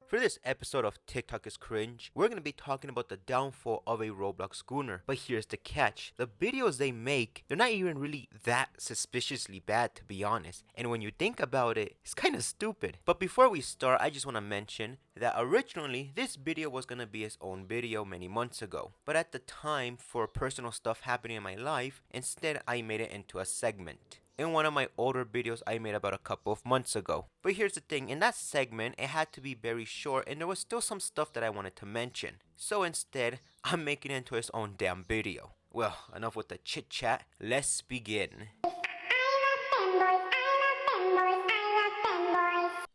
For this episode of TikTok is Cringe, we're going to be talking about the downfall of a Roblox gooner. But here's the catch. The videos they make, they're not even really that suspiciously bad, to be honest. And when you think about it, it's kind of stupid. But before we start, I just want to mention that originally this video was going to be its own video many months ago. But at the time, for personal stuff happening in my life, instead I made it into a segment in one of my older videos I made about a couple of months ago. But here's the thing, in that segment, it had to be very short and there was still some stuff that I wanted to mention. So instead, I'm making it into its own damn video. Well, enough with the chit chat, let's begin.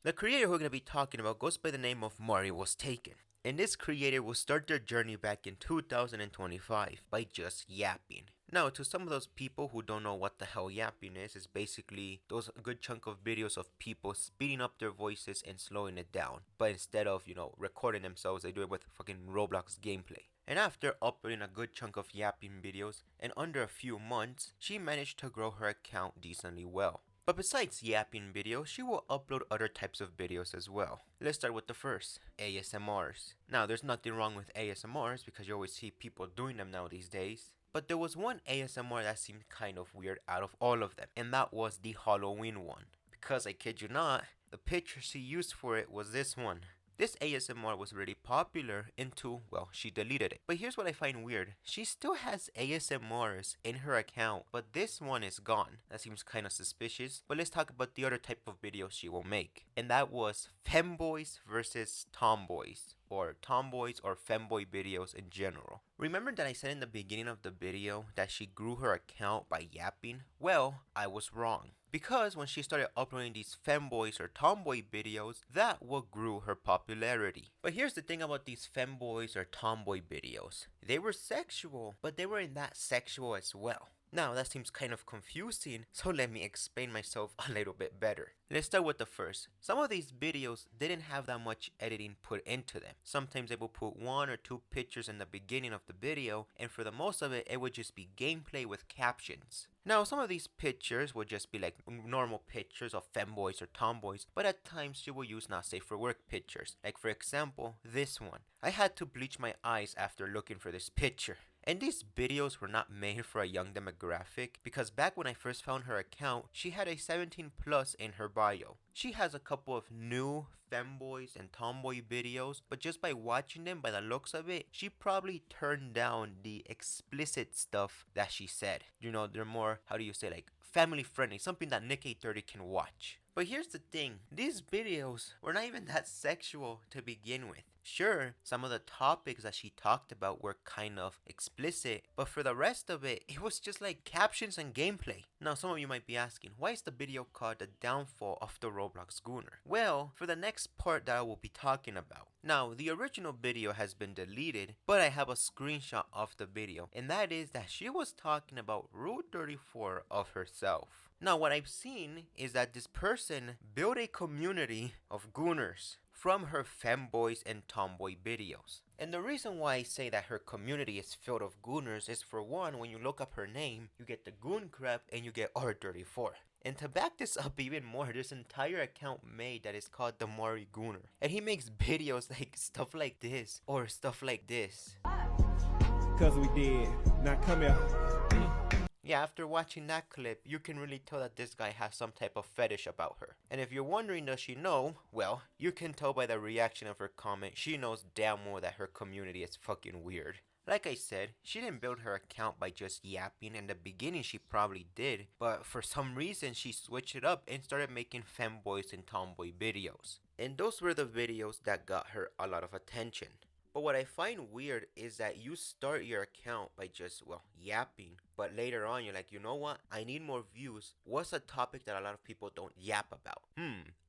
The creator who we're going to be talking about goes by the name of Mario Was Taken. And this creator will start their journey back in 2025 by just yapping. Now, to some of those people who don't know what the hell yapping is, it's basically those good chunk of videos of people speeding up their voices and slowing it down. But instead of, recording themselves, they do it with fucking Roblox gameplay. And after uploading a good chunk of yapping videos, in under a few months, she managed to grow her account decently well. But besides yapping videos, she will upload other types of videos as well. Let's start with the first, ASMRs. Now, there's nothing wrong with ASMRs because you always see people doing them now these days. But there was one ASMR that seemed kind of weird out of all of them, and that was the Halloween one. Because I kid you not, the picture she used for it was this one. This ASMR was really popular until, well, she deleted it. But here's what I find weird. She still has ASMRs in her account, but this one is gone. That seems kind of suspicious. But let's talk about the other type of videos she will make. And that was femboys versus tomboys. Or tomboys or femboy videos in general. Remember that I said in the beginning of the video that she grew her account by yapping? Well, I was wrong. Because when she started uploading these femboys or tomboy videos, that what grew her popularity. But here's the thing about these femboys or tomboy videos. They were sexual, but they weren't that sexual as well. Now that seems kind of confusing, so let me explain myself a little bit better. Let's start with the first. Some of these videos didn't have that much editing put into them. Sometimes they will put 1 or 2 pictures in the beginning of the video, and for the most of it, it would just be gameplay with captions. Now, some of these pictures would just be like normal pictures of femboys or tomboys, but at times she will use not safe for work pictures. Like for example, this one. I had to bleach my eyes after looking for this picture. And these videos were not made for a young demographic because back when I first found her account, she had a 17 plus in her bio. She has a couple of new femboys and tomboy videos, but just by watching them, by the looks of it, she probably turned down the explicit stuff that she said. They're more, like family friendly, something that Nick 830 can watch. But here's the thing, these videos were not even that sexual to begin with. Sure, some of the topics that she talked about were kind of explicit, but for the rest of it, it was just like captions and gameplay. Now some of you might be asking, why is the video called The Downfall of the Roblox Gooner? Well, for the next part that I will be talking about. Now, the original video has been deleted, but I have a screenshot of the video, and that is that she was talking about Rule 34 of herself. Now, what I've seen is that this person built a community of gooners from her femboys and tomboy videos. And the reason why I say that her community is filled of gooners is for one, when you look up her name, you get the goon crap and you get R34. And to back this up even more, there's an entire account made that is called the Mari Gooner. And he makes videos like stuff like this or stuff like this. Cause we did. Now come here. Yeah, after watching that clip, you can really tell that this guy has some type of fetish about her. And if you're wondering, does she know? Well, you can tell by the reaction of her comment, she knows damn well that her community is fucking weird. Like I said, she didn't build her account by just yapping. In the beginning, she probably did. But for some reason, she switched it up and started making femboys and tomboy videos. And those were the videos that got her a lot of attention. But what I find weird is that you start your account by just, yapping. But later on, you're like, you know what? I need more views. What's a topic that a lot of people don't yap about?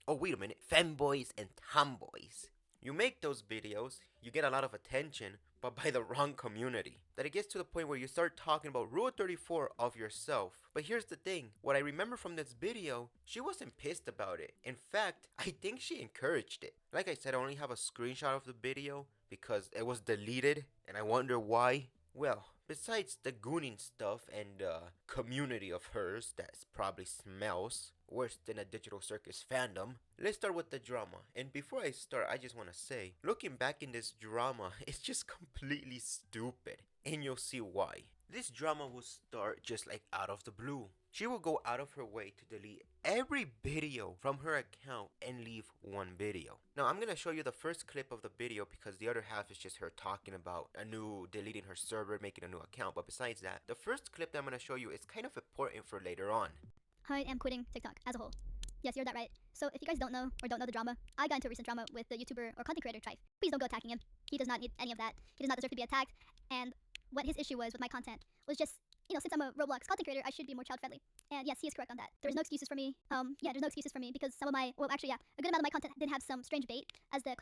Oh, wait a minute. Femboys and tomboys. You make those videos, you get a lot of attention, but by the wrong community. That it gets to the point where you start talking about Rule 34 of yourself. But here's the thing, what I remember from this video, she wasn't pissed about it. In fact, I think she encouraged it. Like I said, I only have a screenshot of the video because it was deleted and I wonder why. Well, Besides the gooning stuff and community of hers that probably smells worse than a digital circus fandom, let's start with the drama. And before I start, I just want to say, looking back in this drama, it's just completely stupid. And you'll see why. This drama will start just like out of the blue. She will go out of her way to delete every video from her account and leave one video. Now I'm gonna show you the first clip of the video because the other half is just her talking about deleting her server, making a new account. But besides that, the first clip that I'm gonna show you is kind of important for later on. I am quitting TikTok as a whole. Yes, you're that right. So if you guys don't know the drama, I got into a recent drama with the YouTuber or content creator Trife. Please don't go attacking him. He does not need any of that. He does not deserve to be attacked. And what his issue was with my content was just, since I'm a Roblox content creator, I should be more child friendly. And yes, he is correct on that. There's no excuses for me. There's no excuses for me because some of my, a good amount of my content did have some strange bait as the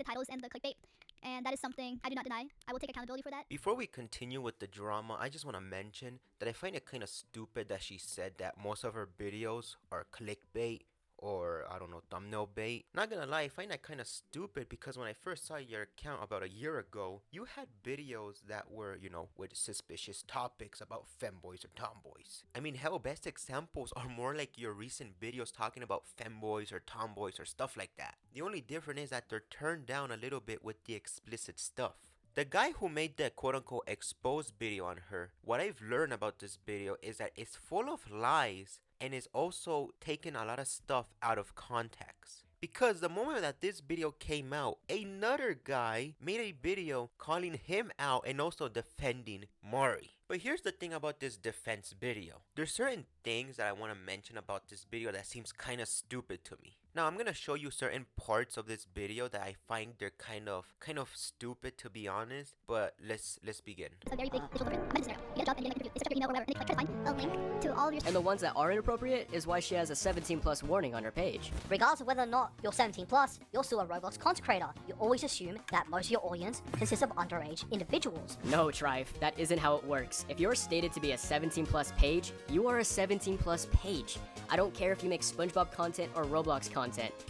titles and the clickbait, and that is something I do not deny. I will take accountability for that. Before we continue with the drama, I just want to mention that I find it kind of stupid that she said that most of her videos are clickbait or I don't know, thumbnail bait. Not gonna lie, I find that kind of stupid because when I first saw your account about a year ago, you had videos that were, with suspicious topics about femboys or tomboys. I mean, hell, best examples are more like your recent videos talking about femboys or tomboys or stuff like that. The only difference is that they're turned down a little bit with the explicit stuff. The guy who made the quote-unquote exposed video on her, what I've learned about this video is that it's full of lies and is also taking a lot of stuff out of context. Because the moment that this video came out, another guy made a video calling him out and also defending Mari. But here's the thing about this defense video. There's certain things that I want to mention about this video that seems kind of stupid to me. Now I'm gonna show you certain parts of this video that I find they're kind of stupid, to be honest. But let's begin. It's a very big visual difference. I'm in a scenario. You get a job and you get an interview. They start your email or whatever. And they try to find a link to all of your. And the ones that are inappropriate is why she has a 17+ warning on her page. Regardless of whether or not you're 17 plus, you're still a Roblox content creator. You always assume that most of your audience consists of underage individuals. No, Trife, that isn't how it works. If you're stated to be a 17+ page, you are a 17+ page. I don't care if you make SpongeBob content or Roblox content.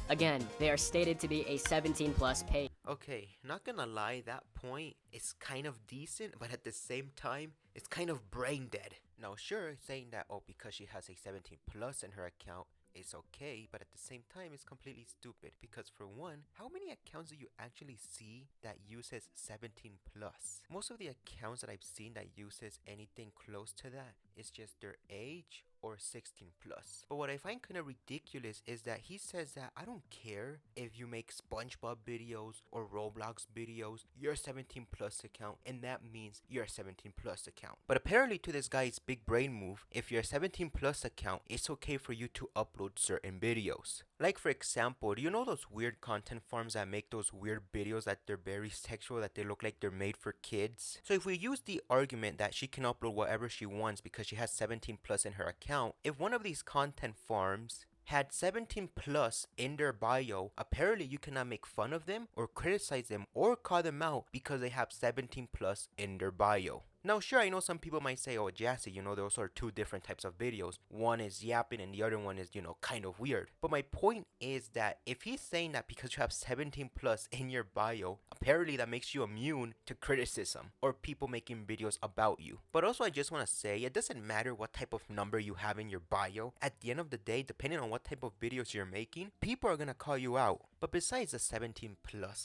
Again, they are stated to be a 17+ page. Okay, not gonna lie, that point is kind of decent, but at the same time, it's kind of brain dead. Now sure, saying that, because she has a 17+ in her account, it's okay, but at the same time, it's completely stupid. Because for one, how many accounts do you actually see that uses 17+? Most of the accounts that I've seen that uses anything close to that is just their age or 16+. But what I find kind of ridiculous is that he says that I don't care if you make SpongeBob videos or Roblox videos, you're a 17+ account, and that means you're a 17+ account. But apparently to this guy's big brain move, if you're a 17+ account, it's okay for you to upload certain videos. Like for example, do you know those weird content farms that make those weird videos that they're very sexual, that they look like they're made for kids? So if we use the argument that she can upload whatever she wants because she has 17+ in her account, if one of these content farms had 17+ in their bio, apparently you cannot make fun of them or criticize them or call them out because they have 17+ in their bio. Now sure, I know some people might say, oh Jassy, those are two different types of videos. One is yapping and the other one is, kind of weird. But my point is that if he's saying that because you have 17+ in your bio, apparently that makes you immune to criticism or people making videos about you. But also I just want to say, it doesn't matter what type of number you have in your bio. At the end of the day, depending on what type of videos you're making, people are gonna call you out. But besides the 17+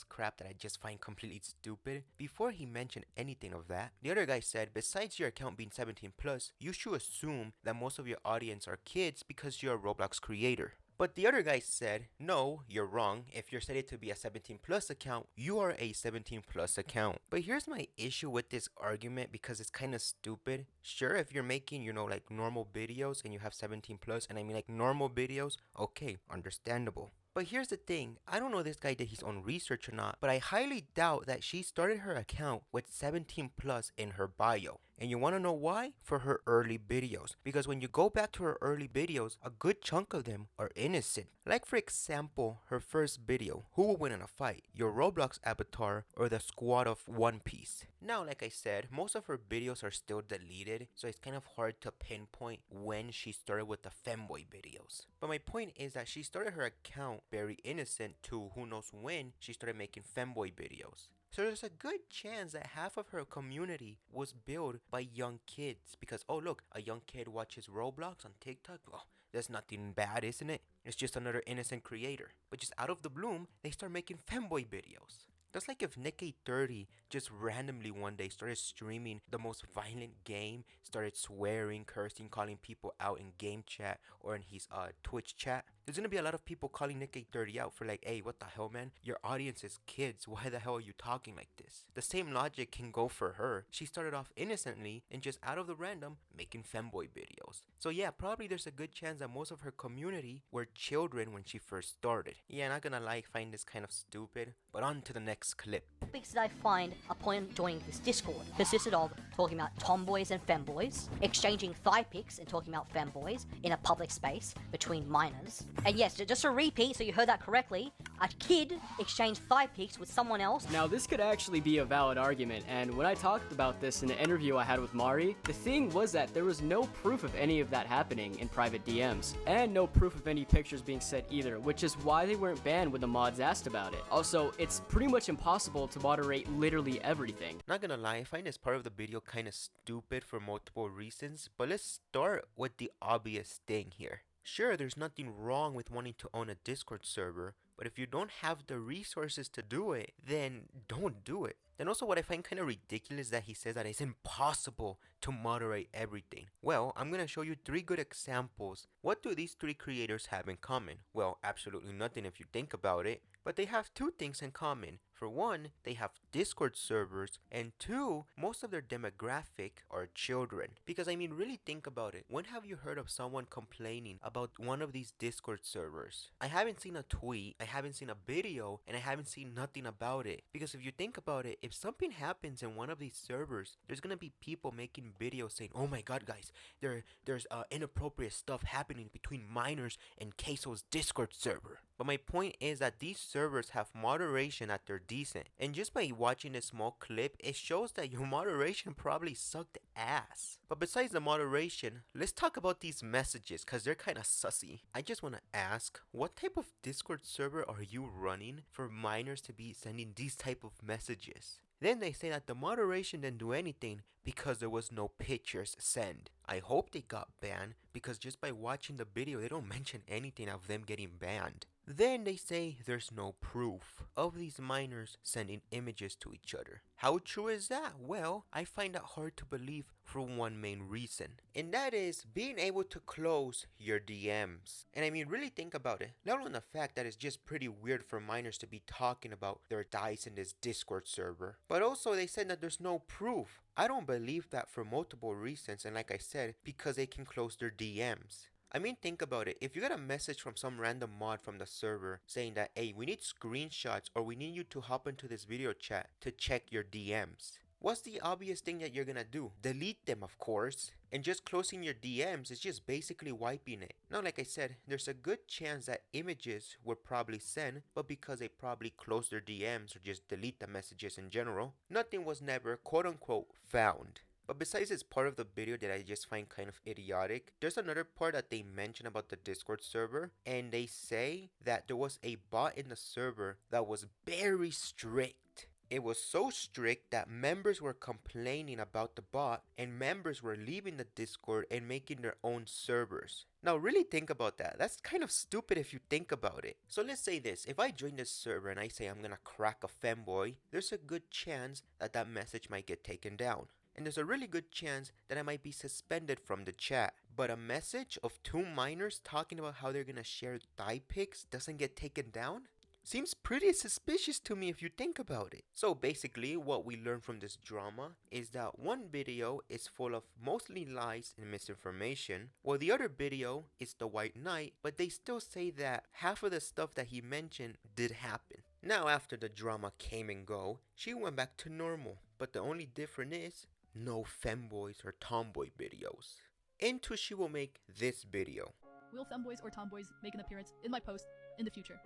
crap that I just find completely stupid, before he mentioned anything of that, the other guy said, besides your account being 17+, you should assume that most of your audience are kids because you're a Roblox creator. But the other guy said, no, you're wrong. If you're stated to be a 17+ account, you are a 17+ account. But here's my issue with this argument because it's kind of stupid. Sure, if you're making, like normal videos and you have 17+, and I mean like normal videos, okay, understandable. But here's the thing, I don't know if this guy did his own research or not, but I highly doubt that she started her account with 17+ in her bio. And you want to know why? For her early videos. Because when you go back to her early videos, a good chunk of them are innocent. Like for example, her first video, who will win in a fight? Your Roblox avatar or the squad of One Piece? Now, like I said, most of her videos are still deleted, so it's kind of hard to pinpoint when she started with the femboy videos. But my point is that she started her account very innocent to who knows when she started making femboy videos. So there's a good chance that half of her community was built by young kids because, oh look, a young kid watches Roblox on TikTok. Oh, that's nothing bad, isn't it? It's just another innocent creator. But just out of the bloom, they start making femboy videos. That's like if Nick830 just randomly one day started streaming the most violent game, started swearing, cursing, calling people out in game chat or in his Twitch chat. There's gonna be a lot of people calling Nick830 out for like, hey, what the hell, man? Your audience is kids. Why the hell are you talking like this? The same logic can go for her. She started off innocently and just out of the random making femboy videos. So yeah, probably there's a good chance that most of her community were children when she first started. Yeah, not gonna lie, I find this kind of stupid. But on to the next clip. Topics that I find upon joining this Discord consisted of talking about tomboys and femboys, exchanging thigh pics and talking about femboys in a public space between minors. And yes, just to repeat, so you heard that correctly, a kid exchanged thigh pics with someone else. Now, this could actually be a valid argument, and when I talked about this in an interview I had with Mari, the thing was that there was no proof of any of that happening in private DMs, and no proof of any pictures being sent either, which is why they weren't banned when the mods asked about it. Also, it's pretty much impossible to moderate literally everything. Not gonna lie, I find this part of the video kind of stupid for multiple reasons, but let's start with the obvious thing here. Sure, there's nothing wrong with wanting to own a Discord server, but if you don't have the resources to do it, then don't do it. And also what I find kind of ridiculous that he says that it's impossible to moderate everything. Well, I'm going to show you 3 good examples. What do these 3 creators have in common? Well, absolutely nothing if you think about it. But they have 2 things in common. For one, they have Discord servers, and 2, most of their demographic are children. Because I mean, really think about it. When have you heard of someone complaining about one of these Discord servers? I haven't seen a tweet, I haven't seen a video, and I haven't seen nothing about it. Because if you think about it, if something happens in one of these servers, there's gonna be people making videos saying, oh my god guys, there's inappropriate stuff happening between minors and Queso's Discord server. But my point is that these servers have moderation that they're decent. And just by watching this small clip, it shows that your moderation probably sucked ass. But besides the moderation, let's talk about these messages because they're kind of sussy. I just want to ask, what type of Discord server are you running for minors to be sending these type of messages? Then they say that the moderation didn't do anything because there was no pictures sent. I hope they got banned because just by watching the video they don't mention anything of them getting banned. Then they say there's no proof of these minors sending images to each other. How true is that? Well, I find that hard to believe for one main reason. And that is being able to close your DMs. And I mean, really think about it. Not only the fact that it's just pretty weird for minors to be talking about their dice in this Discord server, but also they said that there's no proof. I don't believe that for multiple reasons, and like I said, because they can close their DMs. I mean, think about it. If you get a message from some random mod from the server saying that, hey, we need screenshots or we need you to hop into this video chat to check your DMs. What's the obvious thing that you're gonna do? Delete them, of course. And just closing your DMs is just basically wiping it. Now, like I said, there's a good chance that images were probably sent, but because they probably closed their DMs or just delete the messages in general, nothing was never quote-unquote found. But besides this part of the video that I just find kind of idiotic, there's another part that they mention about the Discord server, and they say that there was a bot in the server that was very strict. It was so strict that members were complaining about the bot and members were leaving the Discord and making their own servers. Now really think about that. That's kind of stupid if you think about it. So let's say this, if I join this server and I say I'm gonna crack a femboy, there's a good chance that that message might get taken down. And there's a really good chance that I might be suspended from the chat. But a message of 2 minors talking about how they're gonna share thigh pics doesn't get taken down? Seems pretty suspicious to me if you think about it. So basically what we learn from this drama is that one video is full of mostly lies and misinformation, while the other video is the White Knight, but they still say that half of the stuff that he mentioned did happen. Now after the drama came and go, she went back to normal, but the only difference is no femboys or tomboy videos. Into she will make this video. Will femboys or tomboys make an appearance in my post in the future?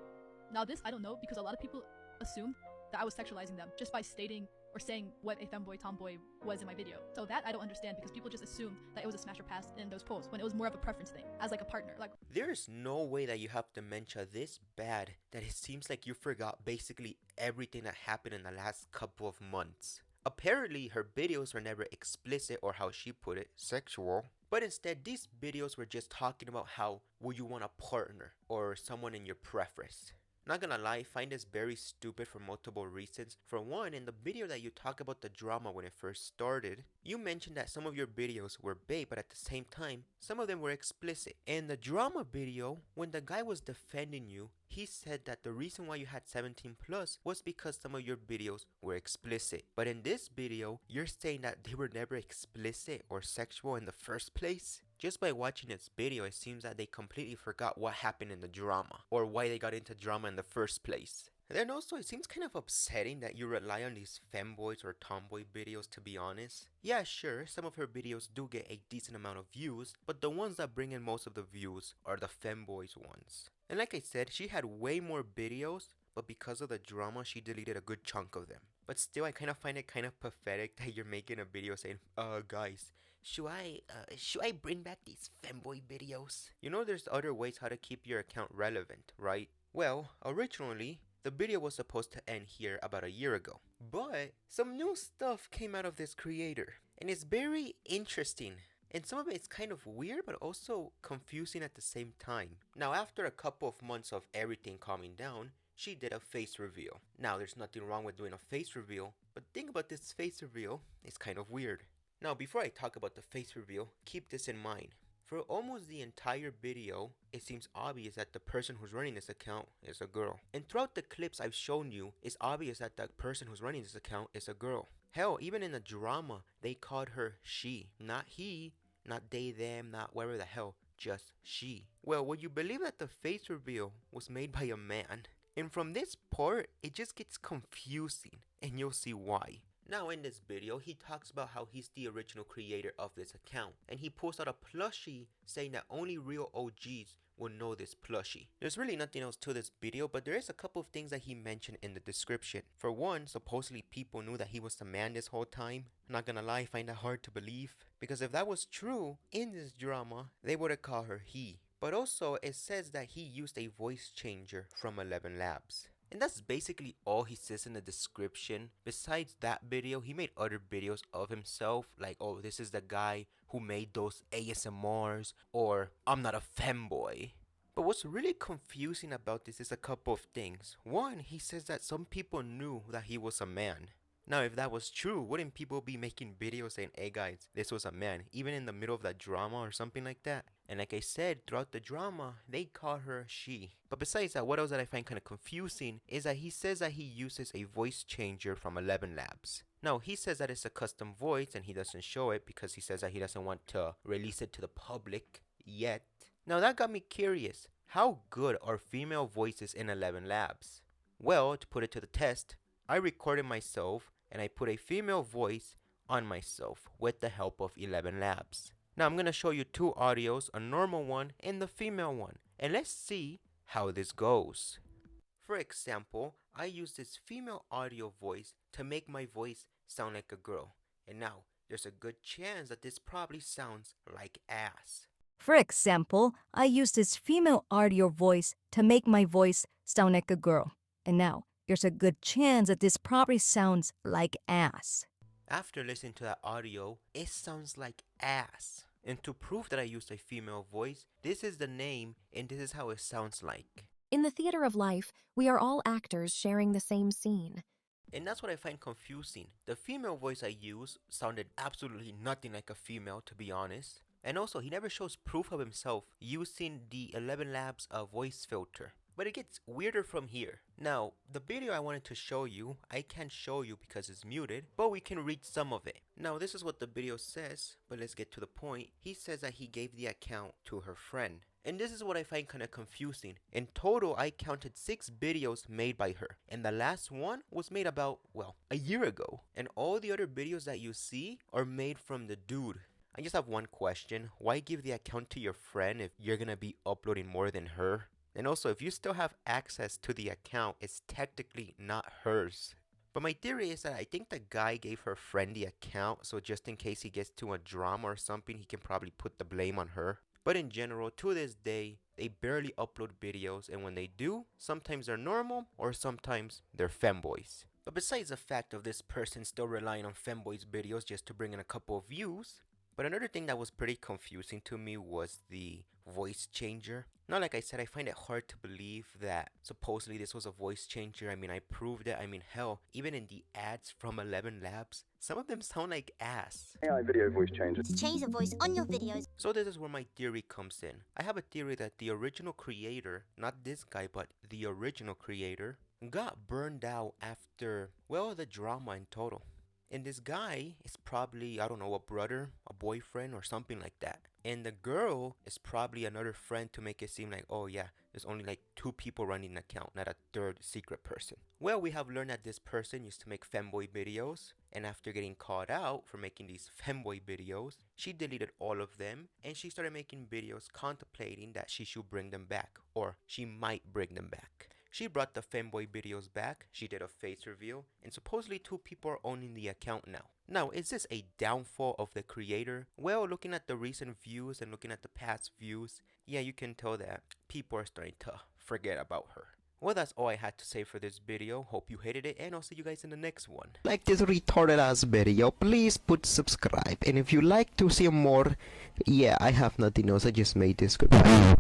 Now this I don't know because a lot of people assumed that I was sexualizing them just by stating or saying what a femboy tomboy was in my video. So that I don't understand, because people just assume that it was a smash or pass in those polls when it was more of a preference thing as like a partner. Like, There's no way that you have dementia this bad that it seems like you forgot basically everything that happened in the last couple of months. Apparently, her videos were never explicit, or how she put it, sexual. But instead, these videos were just talking about how would you want a partner or someone in your preference. Not gonna lie, I find this very stupid for multiple reasons. For one, in the video that you talk about the drama when it first started, you mentioned that some of your videos were bae, but at the same time, some of them were explicit. In the drama video, when the guy was defending you, he said that the reason why you had 17 plus was because some of your videos were explicit. But in this video, you're saying that they were never explicit or sexual in the first place? Just by watching this video, it seems that they completely forgot what happened in the drama, or why they got into drama in the first place. And then also, it seems kind of upsetting that you rely on these femboys or tomboy videos, to be honest. Yeah, sure, some of her videos do get a decent amount of views, but the ones that bring in most of the views are the femboys ones. And like I said, she had way more videos, but because of the drama, she deleted a good chunk of them. But still, I kind of find it kind of pathetic that you're making a video saying, guys, should I bring back these femboy videos? You know, there's other ways how to keep your account relevant, right? Well, originally, the video was supposed to end here about a year ago. But some new stuff came out of this creator, and it's very interesting. And some of it's kind of weird, but also confusing at the same time. Now, after a couple of months of everything calming down, she did a face reveal. Now, there's nothing wrong with doing a face reveal, but the thing about this face reveal is kind of weird. Now, before I talk about the face reveal, keep this in mind. For almost the entire video, it seems obvious that the person who's running this account is a girl. And throughout the clips I've shown you, it's obvious that the person who's running this account is a girl. Hell, even in the drama, they called her she, not he, not they, them, not whatever the hell, just she. Well, would you believe that the face reveal was made by a man? And from this part, it just gets confusing, and you'll see why. Now in this video, he talks about how he's the original creator of this account, and he posts out a plushie saying that only real OGs will know this plushie. There's really nothing else to this video, but there is a couple of things that he mentioned in the description. For one, supposedly people knew that he was the man this whole time. I'm not gonna lie, I find that hard to believe, because if that was true, in this drama, they would have called her he. But also, it says that he used a voice changer from 11 Labs. And that's basically all he says in the description. Besides that video, he made other videos of himself, like, oh, this is the guy who made those ASMRs, or I'm not a femboy. But what's really confusing about this is a couple of things. One, he says that some people knew that he was a man. Now, if that was true, wouldn't people be making videos saying, hey guys, this was a man, even in the middle of that drama or something like that? And like I said, throughout the drama, they call her she. But besides that, what else that I find kind of confusing is that he says that he uses a voice changer from 11 Labs. Now, he says that it's a custom voice and he doesn't show it because he says that he doesn't want to release it to the public yet. Now, that got me curious. How good are female voices in 11 Labs? Well, to put it to the test, I recorded myself and I put a female voice on myself with the help of 11 Labs. Now I'm going to show you two audios, a normal one and the female one, and let's see how this goes. For example, I use this female audio voice to make my voice sound like a girl, and now there's a good chance that this probably sounds like ass. For example, I use this female audio voice to make my voice sound like a girl, and now there's a good chance that this probably sounds like ass. After listening to that audio, it sounds like ass. And to prove that I used a female voice, this is the name and this is how it sounds like. In the theater of life, we are all actors sharing the same scene. And that's what I find confusing. The female voice I used sounded absolutely nothing like a female, to be honest. And also, he never shows proof of himself using the 11 Labs voice filter. But it gets weirder from here. Now, the video I wanted to show you, I can't show you because it's muted, but we can read some of it. Now, this is what the video says, but let's get to the point. He says that he gave the account to her friend. And this is what I find kind of confusing. In total, I counted 6 videos made by her. And the last one was made about, well, a year ago. And all the other videos that you see are made from the dude. I just have one question. Why give the account to your friend if you're gonna be uploading more than her? And also, if you still have access to the account, it's technically not hers. But my theory is that I think the guy gave her friend the account, so just in case he gets to a drama or something, he can probably put the blame on her. But in general, to this day, they barely upload videos, and when they do, sometimes they're normal or sometimes they're femboys. But besides the fact of this person still relying on femboys videos just to bring in a couple of views, but another thing that was pretty confusing to me was the voice changer. Now, like I said, I find it hard to believe that supposedly this was a voice changer. I mean, I proved it. I mean, hell, even in the ads from 11 Labs, some of them sound like ass. AI video voice changer. To change the voice on your videos. So this is where my theory comes in. I have a theory that the original creator, not this guy, but the original creator, got burned out after, well, the drama in total. And this guy is probably, I don't know, a brother, a boyfriend, or something like that. And the girl is probably another friend to make it seem like, oh yeah, there's only like 2 people running an account, not a third secret person. Well, we have learned that this person used to make femboy videos, and after getting caught out for making these femboy videos, she deleted all of them, and she started making videos contemplating that she should bring them back, or she might bring them back. She brought the femboy videos back, she did a face reveal, and supposedly 2 people are owning the account now. Now, is this a downfall of the creator? Well, looking at the recent views and looking at the past views, yeah, you can tell that people are starting to forget about her. Well, that's all I had to say for this video. Hope you hated it, and I'll see you guys in the next one. Like this retarded ass video, please put subscribe. And if you like to see more, yeah, I have nothing else. I just made this. Goodbye.